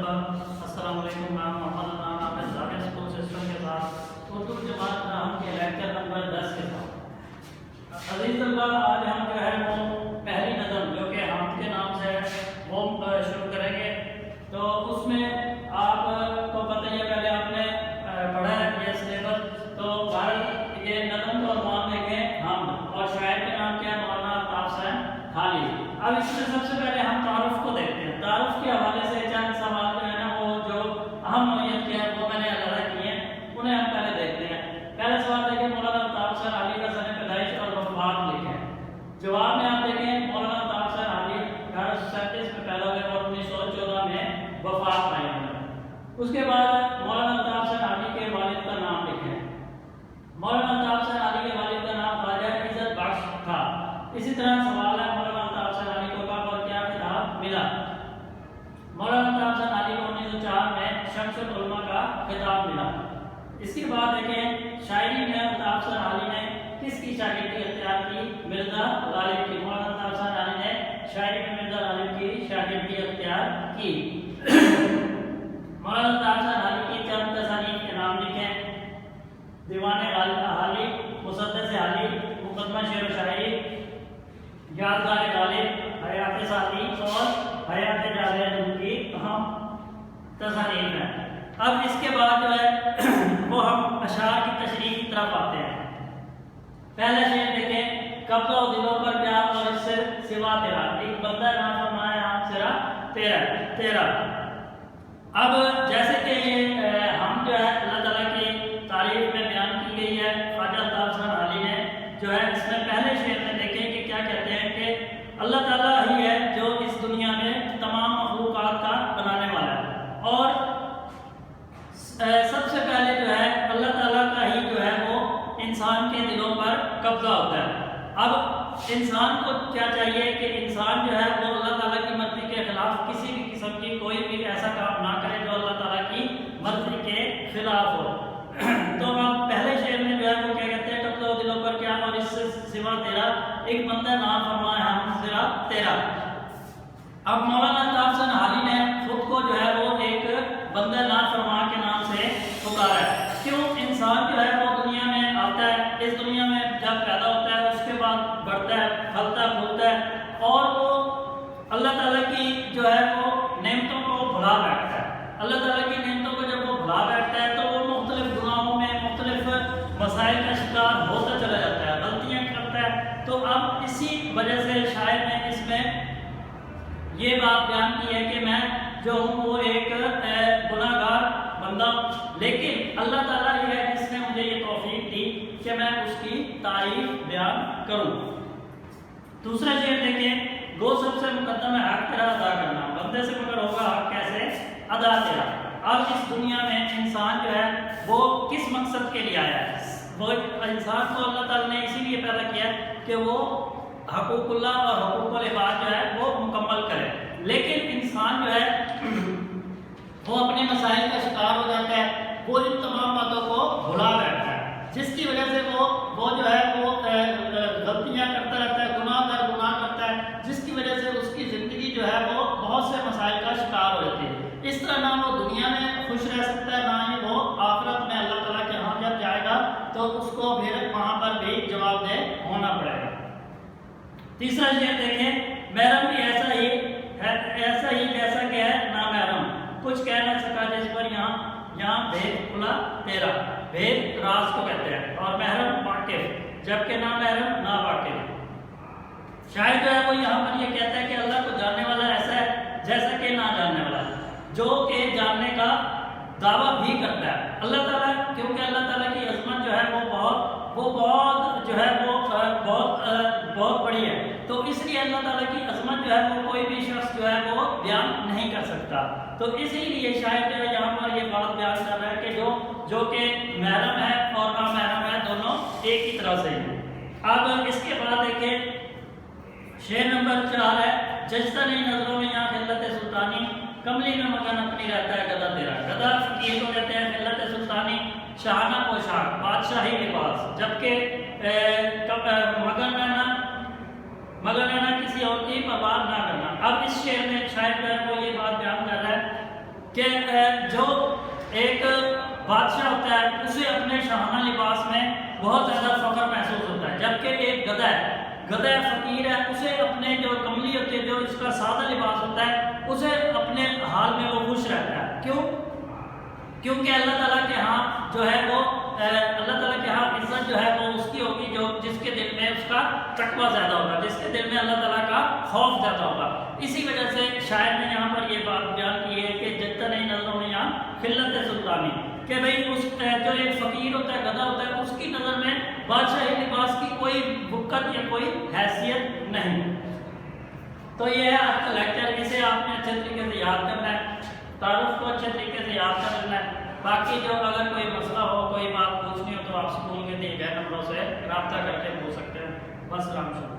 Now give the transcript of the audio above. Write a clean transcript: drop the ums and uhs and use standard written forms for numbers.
السلام علیکم، میں محمد عدنان آپ زاویہ اسکول سسٹم کے ساتھ اردو جماعت نام کے لیکچر نمبر 10 کے ساتھ عزیز طلبہ، آج ہم جو ہے وہ پہلی نظم جو کہ حمد کے نام سے وہ شروع کریں گے۔ تو اس میں آپ کو پتہ ہی ہے، پہلے آپ نے پڑھا ہے یہ سلیبس، تو یہ نظم کا عنوان دیکھیں حمد، اور شاعر کے نام کیا ہے؟ مولانا الطاف حسین خالی۔ اب اس میں سب سے پہلے ہم تعارف کو دیکھتے ہیں۔ تعارف کے حوالے سے چند سوال جو ہے نا وہ جو اہم نوعیت کے ہیں وہ میں نے علیحدہ کیے ہیں، انہیں ہم پہلے دیکھتے ہیں۔ پہلا سوال دیکھیں، مولانا الطاف حسین علی کا سن پیدائش اور وفات لکھیں۔ جواب میں آپ دیکھیں، مولانا الطاف حسین علی 1837 میں پیدا ہوئے اور 1914 میں وفات پائے ہیں۔ اس کے بعد مولانا الطاف حسین علی کے والد کا نام لکھیں۔ مولانا الطاف حسین علی کے والد کا نام خواجہ عزت بخش تھا۔ اسی طرح سوال ہے، مولانا الطاف حسین علی کو کب اور کیا خطاب ملا؟ مولانا الطاف حسین علی کو 1904 میں شمس العلماء کا خطاب ملا۔ اس کے بعد دیکھیں، شاعری میں الطاف حسین علی نے کس کی شاگردی اختیار کی؟ مرزا غالب کی۔ مولانا الطاف حسین علی نے شاعری میں مرزا غالب کی شاگردی اختیار کی۔ مولانا الطاف حسین علی کی چند تصانیف کے نام لکھیں۔ دیوان حالی، مسدس حالی، مقدمہ شعر و شاعری، یادگار غالب، حیات ساتھی اور حیات جاوید ان کی اہم تصانیف ہیں۔ اب اس کے بعد جو ہے وہ ہم اشعار کی تشریح کی طرف آتے ہیں۔ پہلا شعر دیکھیں، قبضہ و دلوں پر پیار اور اس سے سوا تیرا، ایک بندہ نافرمائے ہم سرا تیرا۔ اب جیسے کہ یہ ہم جو ہے اللہ تعالیٰ کی تعریف میں بیان کی گئی ہے، خواجہ الطاف حسین علی نے جو ہے اس میں پہلے شعر میں دیکھیں کہ کیا کہتے ہیں کہ اللہ تعالیٰ ہی ہے جو اس دنیا میں تمام مخلوقات کا بنانے والا ہے، اور سب سے پہلے جو ہے اللہ تعالیٰ کا ہی جو ہے وہ انسان کے دلوں پر قبضہ ہوتا ہے۔ اب انسان کو کیا چاہیے کہ انسان جو ہے وہ اللہ تعالیٰ کی مرضی کے خلاف کسی بھی قسم کی کوئی بھی ایسا کام نہ کرے جو اللہ تعالیٰ کی مرضی کے خلاف ہو۔ تو اب پہلے شعر میں جو ہے وہ کیا کہتے ہیں، قبضہ و دلوں پر کیا اور اس سے سوا تیرا، ایک بندہ نافرمائے ہم سرا تیرا۔ اب مولانا الطاف حسین علی نے خود کو جو ہے وہ ایک بندہ نافرما کے نام سے پکارا ہے۔ کیوں؟ انسان جو ہے وہ دنیا میں آتا ہے، اس دنیا میں جب پیدا ہوتا ہے اس کے بعد بڑھتا ہے، پھلتا پھولتا ہے، اور وہ اللہ تعالیٰ کی جو ہے وہ نعمتوں کو بھلا بیٹھتا ہے۔ اللہ تعالیٰ کی نعمتوں کو جب وہ بھلا بیٹھتا ہے تو وہ مختلف گناہوں میں مختلف مسائل کا شکار ہوتا چلا جاتا ہے، غلطیاں کرتا ہے۔ تو اب اسی وجہ سے شاعر نے اس میں یہ بات بیان کی ہے کہ میں جو ہوں وہ ایک گناہ گار بندہ ہوں، لیکن اللہ تعالیٰ ہی ہے جس نے مجھے یہ توفیق دی کہ میں اس کی تعریف بیان کروں۔ دوسرا شعر دیکھیں، گو سب سے مقدم ہے حق تیرا ادا کرنا، بندے سے مگر ہوگا حق کیسے ادا تیرا۔ اب اس دنیا میں انسان جو ہے وہ کس مقصد کے لیے آیا ہے؟ وہ انسان کو اللہ تعالیٰ نے اسی لیے پیدا کیا کہ وہ حقوق اللہ اور حقوق العباد جو ہے وہ مکمل کرے، لیکن انسان جو ہے وہ اپنے مسائل کا شکار ہو جاتا ہے، وہ ان تمام باتوں کو بھلا بیٹھتا ہے، جس کی وجہ سے وہ جو ہے وہ غلطیاں کرتا رہتا ہے، گناہ در گناہ کرتا ہے، جس کی وجہ سے اس کی زندگی جو ہے وہ بہت سے مسائل کا شکار ہو جاتی ہے۔ اس طرح نہ وہ دنیا میں خوش رہ سکتا ہے، نہ ہی وہ آخرت میں اللہ تعالیٰ کے ہاں جب جائے گا تو اس کو پھر وہاں پر بھی جواب دہ ہونا پڑے گا۔ تیسرا شعر دیکھیں، محرم بھی ایسا ہی جیسا کہ ہے نامحرم، کچھ کہہ نہ سکا جس پر یہاں بھید کھلا تیرا۔ بھید راز کو کہتے ہیں، اور محرم واقف، جبکہ نامحرم نا واقف۔ شاید جو ہے وہ یہاں پر یہ کہتا ہے کہ اللہ کو جاننے والا ایسا ہے جیسا کہ نہ جاننے والا، جو کہ جاننے کا دعویٰ بھی کرتا ہے۔ اللہ تعالیٰ، کیونکہ اللہ تعالیٰ کی عظمت جو ہے وہ بہت جو ہے وہ بہت بڑی ہے، تو اس لیے اللہ تعالیٰ کی عظمت جو ہے وہ کوئی بھی شخص جو ہے وہ بیان نہیں کر سکتا۔ تو اسی لیے شاید جو ہے یہاں پر یہ بات بیان کر رہا ہے کہ جو کہ محرم ہے اور نامحرم ہے، دونوں ایک ہی طرح سے ہیں۔ اب اس کے بعد دیکھیں، شعر نمبر 4 ہے، ججتا نہیں نظروں میں یہاں خلت سلطانی، کملی میں مگن اپنی رہتا ہے گدا تیرا۔ گدا فقیر کو کہتے ہیں، خلت سلطانی شاہانہ پوشاک، بادشاہی لباس، جبکہ مگر رہنا کسی اور کی پرواہ نہ کرنا۔ اب اس شعر میں شاید جو ہے وہ یہ بات بیان کر رہا ہے کہ جو ایک بادشاہ ہوتا ہے اسے اپنے شاہانہ لباس میں بہت زیادہ فخر محسوس ہوتا ہے، جبکہ ایک گدھا فقیر ہے، اسے اپنے جو کملی ہوتی ہے، جو اس کا سادہ لباس ہوتا ہے، اسے اپنے حال میں وہ خوش رہتا ہے۔ کیوں؟ کیونکہ اللہ تعالیٰ کے ہاں جو ہے وہ اللہ تعالیٰ کے ہاں عزت جو ہے وہ اس کی ہوگی جو جس کے دل میں اس کا تقویٰ زیادہ ہوگا، جس کے دل میں اللہ تعالیٰ کا خوف زیادہ ہوگا۔ اسی وجہ سے شاعر نے یہاں پر یہ بات بیان کی ہے کہ جتنا نہیں نظروں میں یہاں خلت سلطانی، کہ بھئی اس جو ایک فقیر ہوتا ہے، گدھا ہوتا ہے، اس کی نظر میں بادشاہی لباس کی کوئی بکت یا کوئی حیثیت نہیں۔ تو یہ ہے آپ کا لیکچر، اسے آپ نے اچھے طریقے سے یاد کرنا ہے، تعارف کو اچھے طریقے سے یاد کر لینا ہے۔ باقی جو اگر کوئی مسئلہ ہو، کوئی بات پوچھنی ہو تو آپ اسکول کے دیے گئے نمبروں سے رابطہ کر کے پوچھ سکتے ہیں۔ بس رام شکریہ۔